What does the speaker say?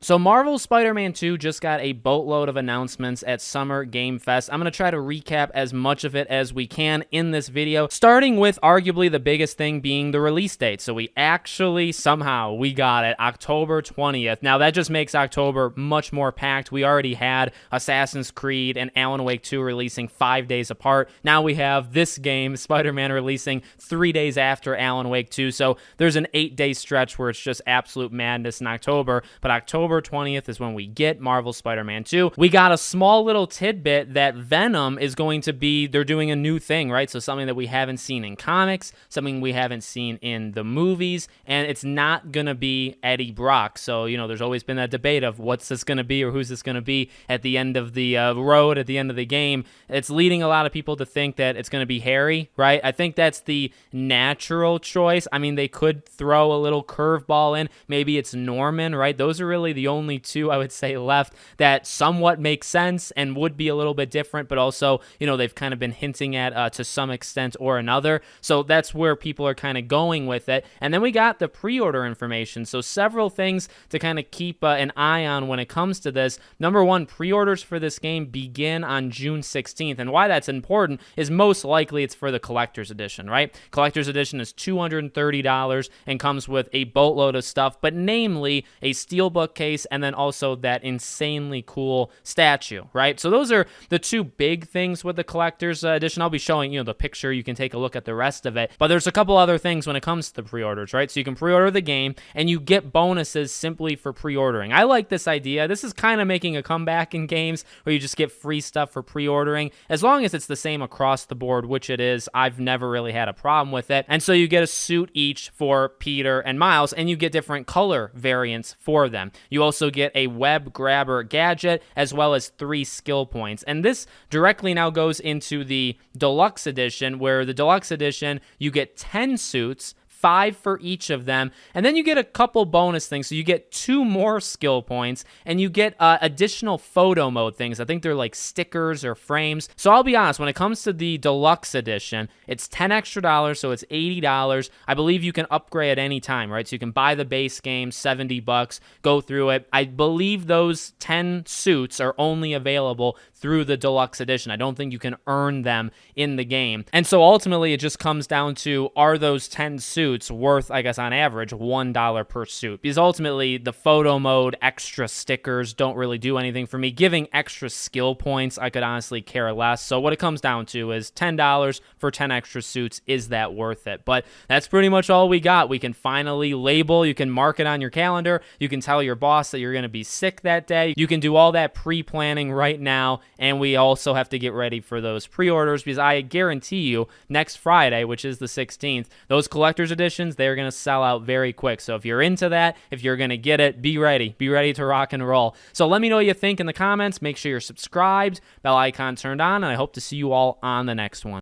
So Marvel's Spider-Man 2 just got a boatload of announcements at Summer Game Fest. I'm going to try to recap as much of it as we can in this video, starting with arguably the biggest thing being the release date. So we actually, somehow, we got it, October 20th. Now that just makes October much more packed. We already had Assassin's Creed and Alan Wake 2 releasing 5 days apart. Now we have this game, Spider-Man, releasing 3 days after Alan Wake 2. So there's an 8-day stretch where it's just absolute madness in October. But October 20th is when we get Marvel's Spider-Man 2. We got a small little tidbit that Venom is going to be, they're doing a new thing, right? So something that we haven't seen in comics, something we haven't seen in the movies, and it's not going to be Eddie Brock. So, you know, there's always been that debate of what's this going to be or who's this going to be at the end of the road, at the end of the game. It's leading a lot of people to think that it's going to be Harry, right? I think that's the natural choice. I mean, they could throw a little curveball in. Maybe it's Norman, right? Those are really the only two I would say left that somewhat make sense and would be a little bit different, but also, you know, they've kind of been hinting at to some extent or another. So that's where people are kind of going with it. And then we got the pre-order information. So several things to kind of keep an eye on when it comes to this. Number one, pre-orders for this game begin on June 16th. And why that's important is most likely it's for the collector's edition, right? Collector's edition is $230 and comes with a boatload of stuff, but namely a steelbook case and then also that insanely cool statue, right? So those are the two big things with the collector's edition. I'll be showing, you know, the picture. You can take a look at the rest of it, but there's a couple other things when it comes to the pre-orders, right? So you can pre-order the game and you get bonuses simply for pre-ordering. I like this idea. This is kind of making a comeback in games where you just get free stuff for pre-ordering, as long as it's the same across the board, which it is. I've never really had a problem with it. And so you get a suit each for Peter and Miles, and you get different color variants for them. You also get a web grabber gadget as well as 3 skill points. And this directly now goes into the deluxe edition, where the deluxe edition, you get 10 suits, 5 for each of them, and then you get a couple bonus things. So you get 2 more skill points, and you get additional photo mode things. I think they're like stickers or frames. So I'll be honest, when it comes to the deluxe edition, it's $10 extra, so it's $80. I believe you can upgrade at any time, right? So you can buy the base game, $70, go through it. I believe those 10 suits are only available through the deluxe edition. I don't think you can earn them in the game. And so ultimately it just comes down to, are those 10 suits worth, I guess on average, $1 per suit? Because ultimately the photo mode extra stickers don't really do anything for me. Giving extra skill points, I could honestly care less. So what it comes down to is $10 for 10 extra suits. Is that worth it? But that's pretty much all we got. We can finally label, you can mark it on your calendar, you can tell your boss that you're going to be sick that day. You can do all that pre-planning right now. And we also have to get ready for those pre-orders, because I guarantee you next Friday, which is the 16th, those collector's editions, they're going to sell out very quick. So if you're into that, if you're going to get it, be ready. Be ready to rock and roll. So let me know what you think in the comments. Make sure you're subscribed, bell icon turned on, and I hope to see you all on the next one.